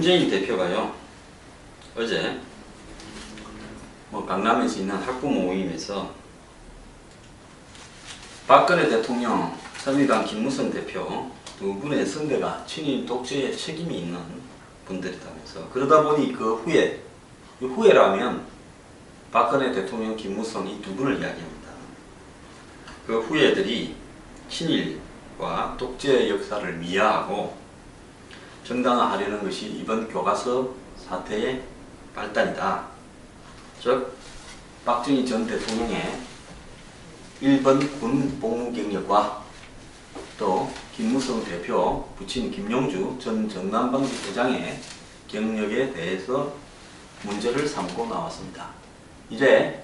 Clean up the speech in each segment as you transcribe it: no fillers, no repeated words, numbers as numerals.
문재인 대표가요, 어제 강남에서 있는 학부 모임에서 박근혜 대통령, 새누리당 김무성 대표 두 분의 선대가 친일 독재에 책임이 있는 분들이라면서, 그러다 보니 그 후에라면 박근혜 대통령, 김무성 이 두 분을 이야기합니다. 그 후예들이 친일과 독재의 역사를 미화하고 정당화하려는 것이 이번 교과서 사태의 발단이다. 즉 박정희 전 대통령의 1번 군 복무 경력과 또 김무성 대표 부친 김용주 전 전남반구 회장의 경력에 대해서 문제를 삼고 나왔습니다. 이제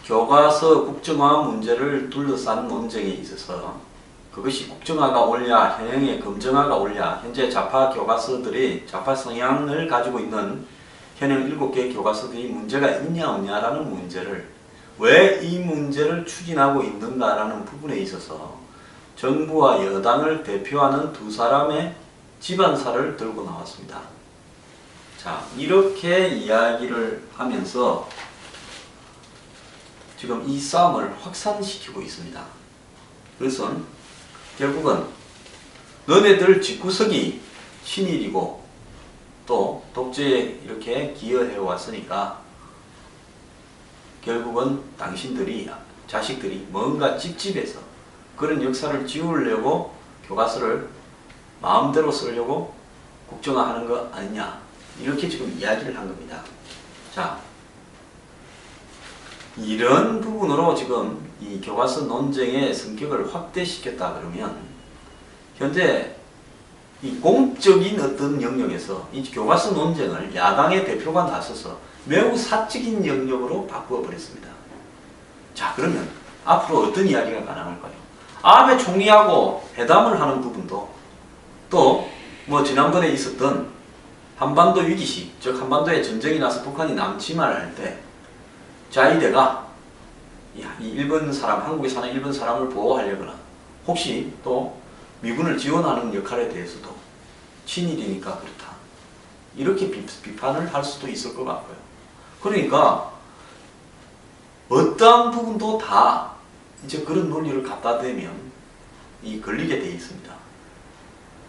교과서 국정화 문제를 둘러싼 논쟁에 있어서 그것이 국정화가 옳냐, 현행의 검정화가 옳냐, 현재 좌파 교과서들이 좌파 성향을 가지고 있는 현행 7개 교과서들이 문제가 있냐 없냐라는 문제를, 왜 이 문제를 추진하고 있는가라는 부분에 있어서 정부와 여당을 대표하는 두 사람의 집안사를 들고 나왔습니다. 자, 이렇게 이야기를 하면서 지금 이 싸움을 확산시키고 있습니다. 그것은 결국은 너네들 집구석이 친일이고 또 독재에 이렇게 기여해 왔으니까 결국은 당신들이, 자식들이 뭔가 찝찝해서 그런 역사를 지우려고 교과서를 마음대로 쓰려고 국정화하는 거 아니냐, 이렇게 지금 이야기를 한 겁니다. 자, 이런 부분으로 지금 이 교과서 논쟁의 성격을 확대시켰다 그러면 현재 이 공적인 어떤 영역에서 이 교과서 논쟁을 야당의 대표가 나서서 매우 사적인 영역으로 바꾸어 버렸습니다. 자, 그러면 앞으로 어떤 이야기가 가능할까요? 아베 총리하고 회담을 하는 부분도, 또 지난번에 있었던 한반도 위기시, 즉 한반도에 전쟁이 나서 북한이 남침을 할 때 자위대가 이 일본 사람, 한국에 사는 일본 사람을 보호하려거나 혹시 또 미군을 지원하는 역할에 대해서도 친일이니까 그렇다, 이렇게 비판을 할 수도 있을 것 같고요. 그러니까 어떠한 부분도 다 이제 그런 논리를 갖다 대면 걸리게 돼 있습니다.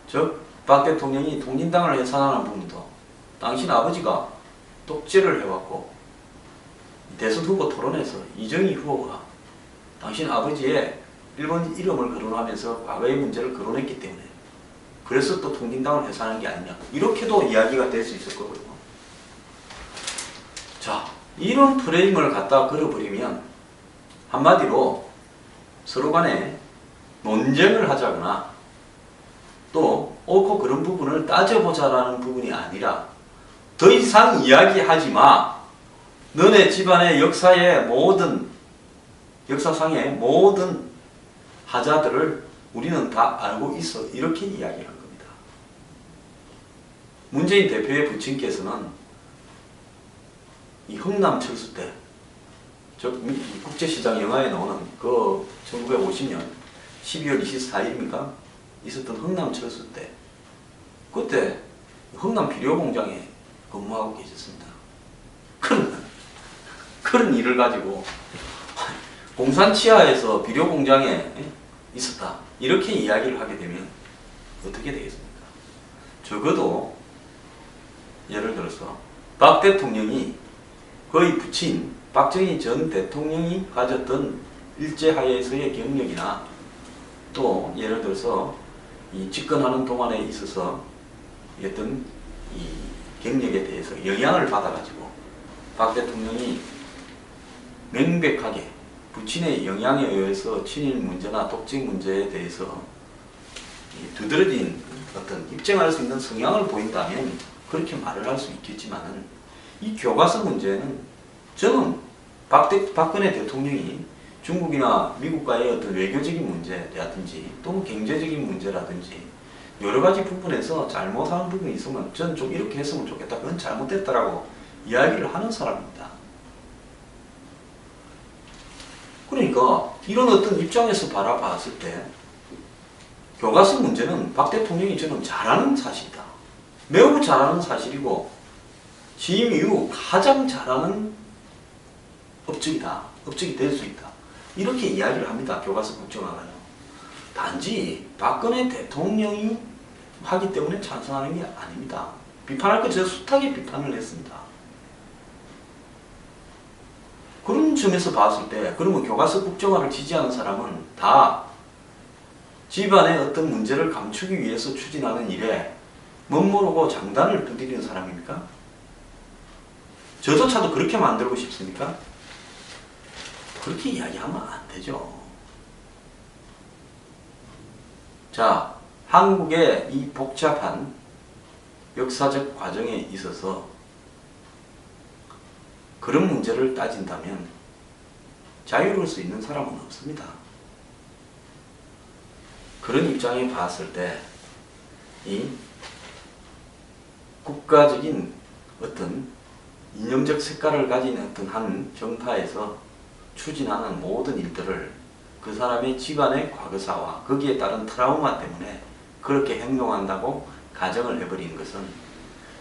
즉 박 대통령이 통진당을 해산하는 부분도 당신 아버지가 독재를 해왔고 대선 후보 토론에서 이정희 후보가 당신 아버지의 일본 이름을 거론하면서 과거의 문제를 거론했기 때문에 그래서 또 통진당을 해산한 게 아니냐, 이렇게도 이야기가 될 수 있을 거거든요. 자, 이런 프레임을 갖다 걸어버리면 한마디로 서로 간에 논쟁을 하자거나 또 옳고 그런 부분을 따져보자라는 부분이 아니라 더 이상 이야기하지 마, 너네 집안의 역사상의 모든 하자들을 우리는 다 알고 있어, 이렇게 이야기한 겁니다. 문재인 대표의 부친께서는 이 흥남 철수 때, 즉 국제시장 영화에 나오는 그 1950년 12월 24일입니까? 있었던 흥남 철수 때, 그때 흥남 비료공장에 근무하고 계셨습니다. 그런 일을 가지고 공산 치하에서 비료공장에 있었다, 이렇게 이야기를 하게 되면 어떻게 되겠습니까? 적어도 예를 들어서 박 대통령이 거의 부친 박정희 전 대통령이 가졌던 일제하에서의 경력이나 또 예를 들어서 이 집권하는 동안에 있어서 어떤 이 경력에 대해서 영향을 받아가지고 박 대통령이 명백하게 부친의 영향에 의해서 친일 문제나 독재 문제에 대해서 두드러진 어떤 입증할 수 있는 성향을 보인다면 그렇게 말을 할 수 있겠지만은, 이 교과서 문제는 저는 박근혜 대통령이 중국이나 미국과의 어떤 외교적인 문제라든지 또는 경제적인 문제라든지 여러 가지 부분에서 잘못하는 부분이 있으면 저는 좀 이렇게 했으면 좋겠다, 그건 잘못됐다라고 이야기를 하는 사람입니다. 그러니까 이런 어떤 입장에서 바라봤을 때 교과서 문제는 박 대통령이 저는 잘하는 사실이다, 매우 잘하는 사실이고 취임 이후 가장 잘하는 업적이다. 업적이 될 수 있다. 이렇게 이야기를 합니다. 교과서 국정화가요. 단지 박근혜 대통령이 하기 때문에 찬성하는 게 아닙니다. 비판할 거 제가 숱하게 비판을 했습니다. 그런 점에서 봤을 때 그러면 교과서 국정화를 지지하는 사람은 다 집안의 어떤 문제를 감추기 위해서 추진하는 일에 멋모르고 장단을 두드리는 사람입니까? 저조차도 그렇게 만들고 싶습니까? 그렇게 이야기하면 안 되죠. 자, 한국의 이 복잡한 역사적 과정에 있어서 그런 문제를 따진다면 자유로울 수 있는 사람은 없습니다. 그런 입장에 봤을 때 이 국가적인 어떤 이념적 색깔을 가진 어떤 한 정파에서 추진하는 모든 일들을 그 사람의 집안의 과거사와 거기에 따른 트라우마 때문에 그렇게 행동한다고 가정을 해버리는 것은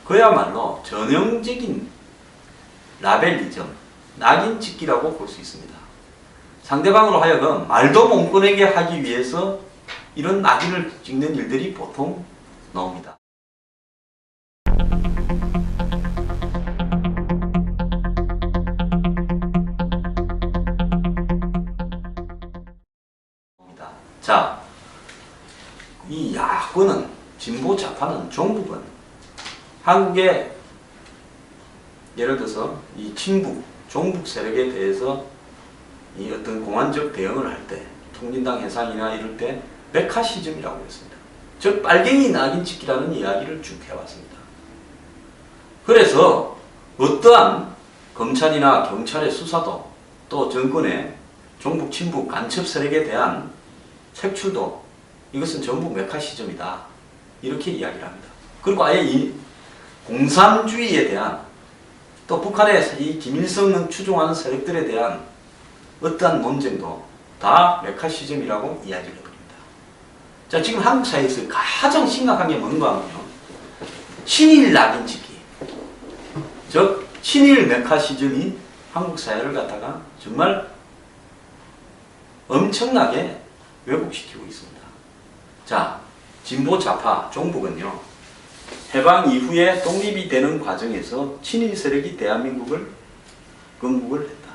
그야말로 전형적인 라벨리즘, 낙인 찍기라고 볼 수 있습니다. 상대방으로 하여금 말도 못 꺼내게 하기 위해서 이런 낙인을 찍는 일들이 보통 나옵니다. 자, 이 야권은, 진보 좌파는, 종북은 한국의 예를 들어서 이 친북, 종북 세력에 대해서 이 어떤 공안적 대응을 할 때, 통진당 해상이나 이럴 때 메카시즘이라고 했습니다. 즉 빨갱이 낙인 찍기라는 이야기를 쭉 해왔습니다. 그래서 어떠한 검찰이나 경찰의 수사도 또 정권의 종북, 친북, 간첩 세력에 대한 색출도 이것은 전부 메카시즘이다. 이렇게 이야기를 합니다. 그리고 아예 이 공산주의에 대한 또 북한의 이 김일성을 추종하는 세력들에 대한 어떠한 논쟁도 다 메카시즘이라고 이야기를 해버립니다. 자, 지금 한국 사회에서 가장 심각한 게 뭔가 하면요. 친일 낙인 찍기. 즉, 친일 메카시즘이 한국 사회를 갖다가 정말 엄청나게 왜곡시키고 있습니다. 자, 진보 좌파 종북은요. 해방 이후에 독립이 되는 과정에서 친일 세력이 대한민국을 건국을 했다.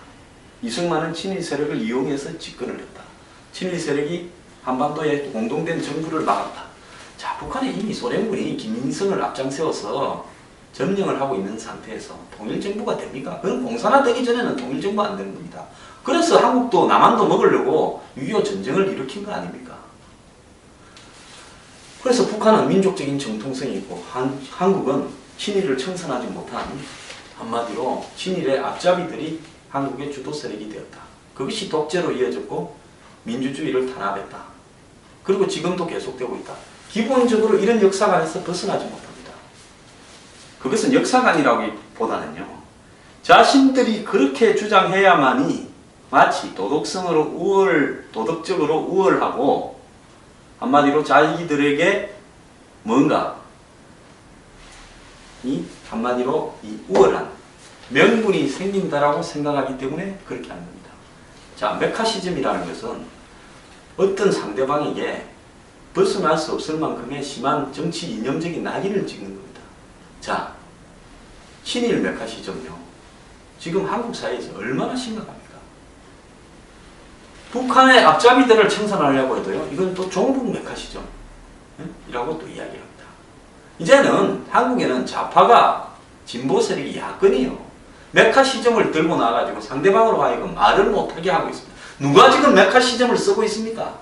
이승만은 친일 세력을 이용해서 집권을 했다. 친일 세력이 한반도에 공동된 정부를 막았다. 자, 북한에 이미 소련군이 김일성을 앞장세워서 점령을 하고 있는 상태에서 통일정부가 됩니까? 그건 공산화되기 전에는 통일정부 안 되는 겁니다. 그래서 한국도 남한도 먹으려고 6.25 전쟁을 일으킨 거 아닙니까? 그래서 북한은 민족적인 정통성이 있고 한국은 친일을 청산하지 못한 한마디로 친일의 앞잡이들이 한국의 주도 세력이 되었다. 그것이 독재로 이어졌고 민주주의를 탄압했다. 그리고 지금도 계속되고 있다. 기본적으로 이런 역사관에서 벗어나지 못합니다. 그것은 역사관이라기보다는요. 자신들이 그렇게 주장해야만이 마치 도덕적으로 우월하고 한마디로 자기들에게 뭔가 한마디로 이 우월한 명분이 생긴다라고 생각하기 때문에 그렇게 하는 겁니다. 자, 메카시즘이라는 것은 어떤 상대방에게 벗어날 수 없을 만큼의 심한 정치 이념적인 낙인을 찍는 겁니다. 자, 친일 메카시즘요. 지금 한국 사회에서 얼마나 심각합니까? 북한의 앞잡이들을 청산하려고 해도요. 이건 또 종북 메카시즘 이라고 또 이야기합니다. 이제는 한국에는 좌파가 진보 세력이 야권이에요. 메카시즘을 들고 나와가지고 상대방으로 하여금 말을 못하게 하고 있습니다. 누가 지금 메카시즘을 쓰고 있습니까?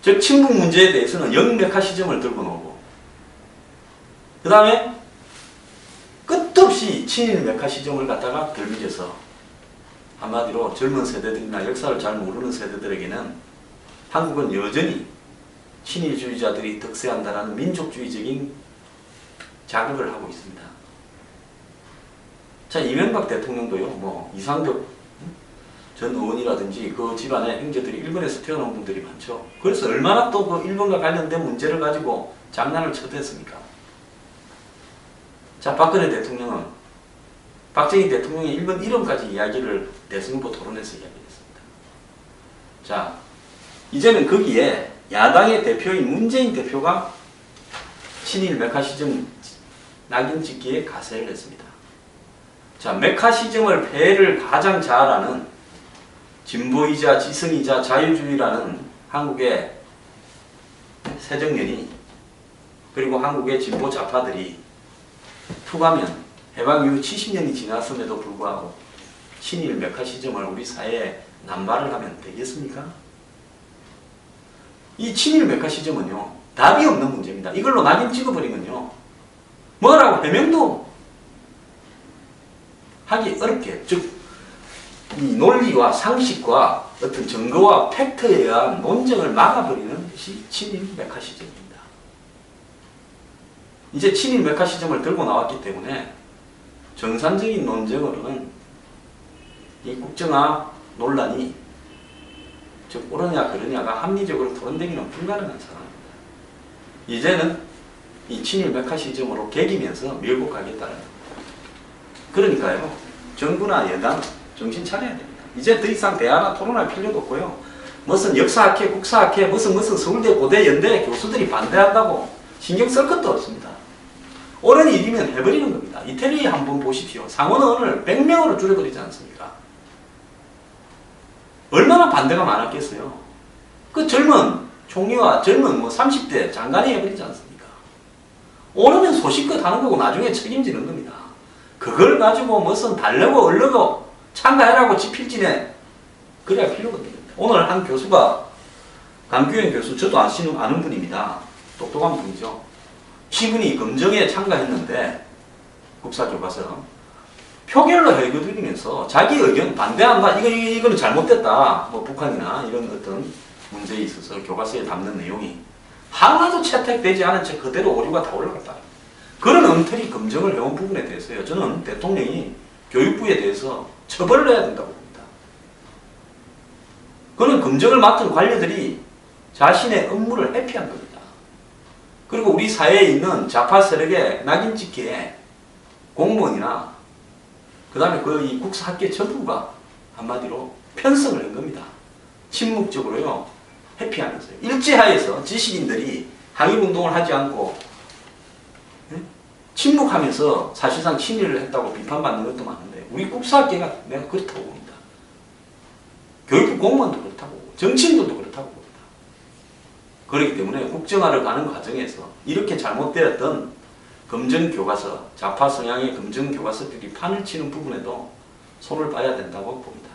즉 친북 문제에 대해서는 영메카시즘을 들고 나오고 그 다음에 끝없이 친일 메카시즘을 갖다가 들이켜서 한마디로 젊은 세대들이나 역사를 잘 모르는 세대들에게는 한국은 여전히 친일주의자들이 득세한다라는 민족주의적인 자극을 하고 있습니다. 자, 이명박 대통령도요, 이상적 전 의원이라든지 그 집안의 형제들이 일본에서 태어난 분들이 많죠. 그래서 얼마나 또 그 일본과 관련된 문제를 가지고 장난을 쳐댔습니까? 자, 박근혜 대통령은 박정희 대통령의 일본 이름까지 이야기를 대선 후보 토론에서 이야기했습니다. 자, 이제는 거기에 야당의 대표인 문재인 대표가 친일 메카시즘 낙인 찍기에 가세를 했습니다. 자, 메카시즘을 폐해를 가장 잘 아는 진보이자 지성이자 자유주의라는 한국의 새정년이 그리고 한국의 진보 좌파들이 투가면 해방 이후 70년이 지났음에도 불구하고 친일 메카시즘을 우리 사회에 남발을 하면 되겠습니까? 이 친일 메카시즘은요, 답이 없는 문제입니다. 이걸로 낙인 찍어버리면요, 뭐라고 해명도 하기 어렵게, 즉, 이 논리와 상식과 어떤 증거와 팩트에 의한 논쟁을 막아버리는 것이 친일 메카시즘입니다. 이제 친일 메카시즘을 들고 나왔기 때문에 정상적인 논쟁으로는 이 국정화 논란이 즉 옳으냐 그르냐가 합리적으로 토론되기는 불가능한 상황입니다. 이제는 이 친일 메카시즘으로 개기면서 밀고 가겠다는 겁니다. 그러니까요, 정부나 여당 정신 차려야 됩니다. 이제 더 이상 대화나 토론할 필요도 없고요. 무슨 역사학회, 국사학회, 무슨 서울대, 고대, 연대 교수들이 반대한다고 신경 쓸 것도 없습니다. 옳은 일이면 해버리는 겁니다. 이태리 한번 보십시오. 상원을 100명으로 줄여버리지 않습니까? 얼마나 반대가 많았겠어요. 그 젊은 총리와 젊은 30대 장관이 해버리지 않습니까? 오르면 소식껏 하는 거고 나중에 책임지는 겁니다. 그걸 가지고 무슨 달래고 얼르고 참가해라고 지필진에 그래야 필요가 없는 겁니다. 오늘 한 교수가 강규현 교수, 저도 아는 분입니다. 똑똑한 분이죠. 이분이 검정에 참가했는데 국사교과서 표결로 해결드리면서 자기 의견 반대한다. 이거는 잘못됐다. 뭐 북한이나 이런 어떤 문제에 있어서 교과서에 담는 내용이 하나도 채택되지 않은 채 그대로 오류가 다 올라갔다. 그런 엉터리 검증을 해온 부분에 대해서요, 저는 대통령이 교육부에 대해서 처벌을 해야 된다고 봅니다. 그는 검증을 맡은 관료들이 자신의 업무를 회피한 겁니다. 그리고 우리 사회에 있는 좌파 세력에 낙인 찍기에 공무원이나 그 다음에 이 국사학계 전부가 한마디로 편성을 한 겁니다. 침묵적으로요, 회피하면서요. 일제하에서 지식인들이 항일운동을 하지 않고 침묵하면서 사실상 친일을 했다고 비판받는 것도 많은데 우리 국사학계가 내가 그렇다고 봅니다. 교육부 공무원도 그렇다고 보고 정치인들도 그렇다고 봅니다. 그렇기 때문에 국정화를 가는 과정에서 이렇게 잘못되었던 검정교과서, 좌파 성향의 검정교과서들이 판을 치는 부분에도 손을 봐야 된다고 봅니다.